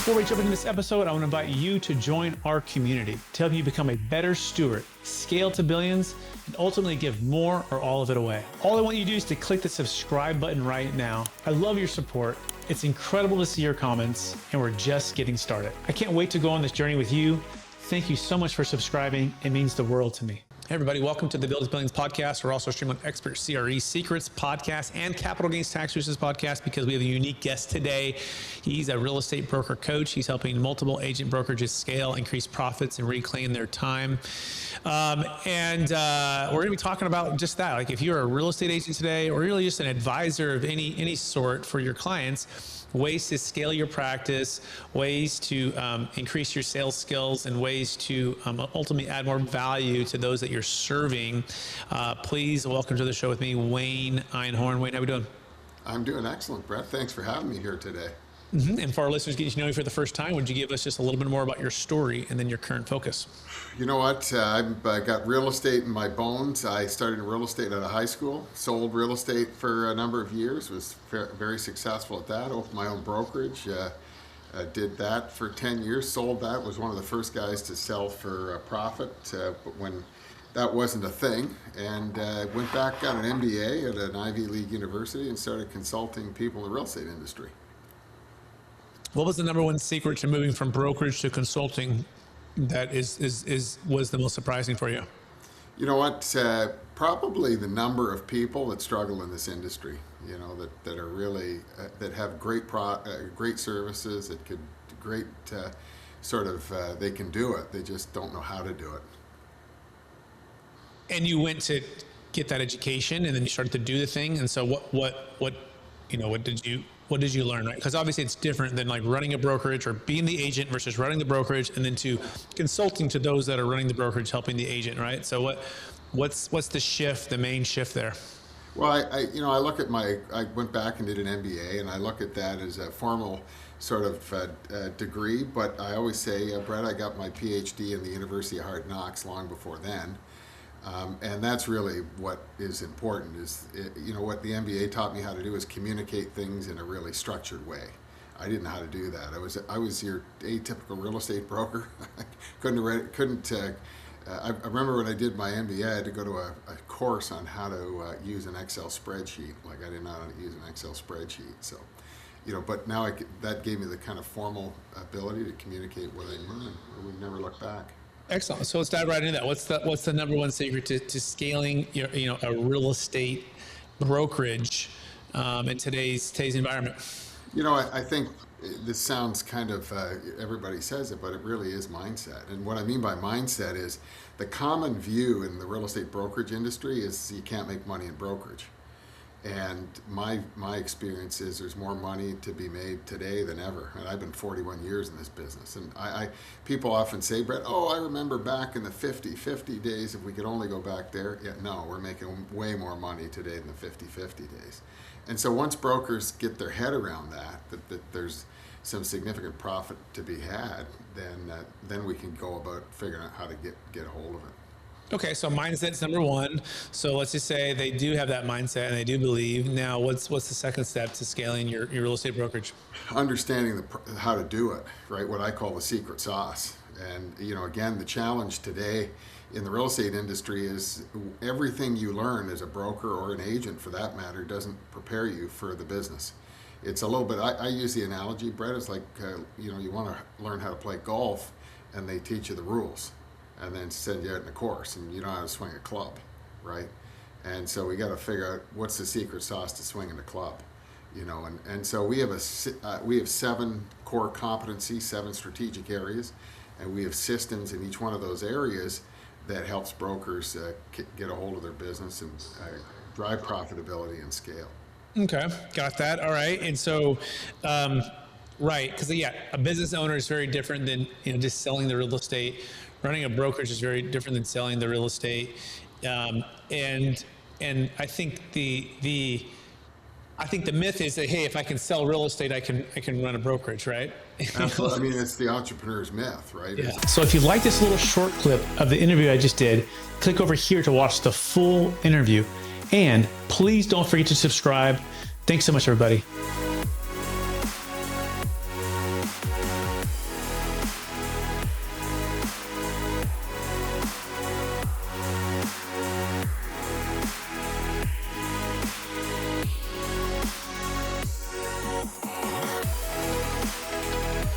Before we jump into this episode, I want to invite you to join our community to help you become a better steward, scale to billions, and ultimately give more or all of it away. All I want you to do is to click the subscribe button right now. I love your support. It's incredible to see your comments, and we're just getting started. I can't wait to go on this journey with you. Thank you so much for subscribing. It means the world to me. Hey everybody, welcome to the Build Billions podcast. We're also streaming on Expert CRE Secrets podcast and Capital Gains Tax Research podcast because we have a unique guest today. He's a real estate broker coach. He's helping multiple agent brokerages scale, increase profits, and reclaim their time. We're going to be talking about just that. Like if you're a real estate agent today, or really just an advisor of any sort for your clients, ways to scale your practice, ways to increase your sales skills, and ways to ultimately add more value to those that you're serving. Please welcome to the show with me, Wayne Einhorn. Wayne, how are we doing? I'm doing excellent, Brett. Thanks for having me here today. And for our listeners getting to know you for the first time, would you give us just a little bit more about your story and then your current focus? You know what? I've got real estate in my bones. I started in real estate out of high school, sold real estate for a number of years, was very successful at that, opened my own brokerage, did that for 10 years, sold that, was one of the first guys to sell for a profit when that wasn't a thing, and went back, got an MBA at an Ivy League university and started consulting people in the real estate industry. What was the number one secret to moving from brokerage to consulting that was the most surprising for you? You know what? Probably the number of people that struggle in this industry. You know, that are really that have great services, that could great they can do it. They just don't know how to do it. And you went to get that education, and then you started to do the thing. And so, what did you learn, right? Because obviously it's different than like running a brokerage or being the agent versus running the brokerage, and then to consulting to those that are running the brokerage, helping the agent, right? So what's the shift, the main shift there? Well, I look at I went back and did an MBA, and I look at that as a formal sort of degree, but I always say, Brett, I got my PhD in the University of Hard Knocks long before then. And that's really what is important is, what the MBA taught me how to do is communicate things in a really structured way. I didn't know how to do that. I was your atypical real estate broker. I remember when I did my MBA, I had to go to a course on how to use an Excel spreadsheet. Like I didn't know how to use an Excel spreadsheet. So, but now that gave me the kind of formal ability to communicate what I learned. We never look back. Excellent. So let's dive right into that. What's the number one secret to scaling a real estate brokerage in today's environment? I think this sounds kind of everybody says it, but it really is mindset. And what I mean by mindset is the common view in the real estate brokerage industry is you can't make money in brokerage. And my experience is there's more money to be made today than ever. And I've been 41 years in this business. And people often say, Brett, I remember back in the 50 days, if we could only go back there. Yeah, no, we're making way more money today than the 50 days. And so once brokers get their head around that there's some significant profit to be had, then we can go about figuring out how to get a hold of it. Okay, so mindset's number one. So let's just say they do have that mindset and they do believe. Now, what's the second step to scaling your real estate brokerage? Understanding how to do it, right? What I call the secret sauce. And again, the challenge today in the real estate industry is everything you learn as a broker or an agent, for that matter, doesn't prepare you for the business. It's a little bit. I use the analogy, Brett, is like you want to learn how to play golf, and they teach you the rules, and then send you out in a course, and you know how to swing a club, right? And so we got to figure out what's the secret sauce to swinging a club, and so we have 7 core competencies, 7 strategic areas, and we have systems in each one of those areas that helps brokers get a hold of their business and drive profitability and scale. Okay, got that. All right, and so. Right, because a business owner is very different than just selling the real estate. Running a brokerage is very different than selling the real estate, and I think the myth is that, hey, if I can sell real estate, I can run a brokerage, right? Absolutely. I mean, it's the entrepreneur's myth, right? Yeah. So if you like this little short clip of the interview I just did, click over here to watch the full interview, and please don't forget to subscribe. Thanks so much, everybody.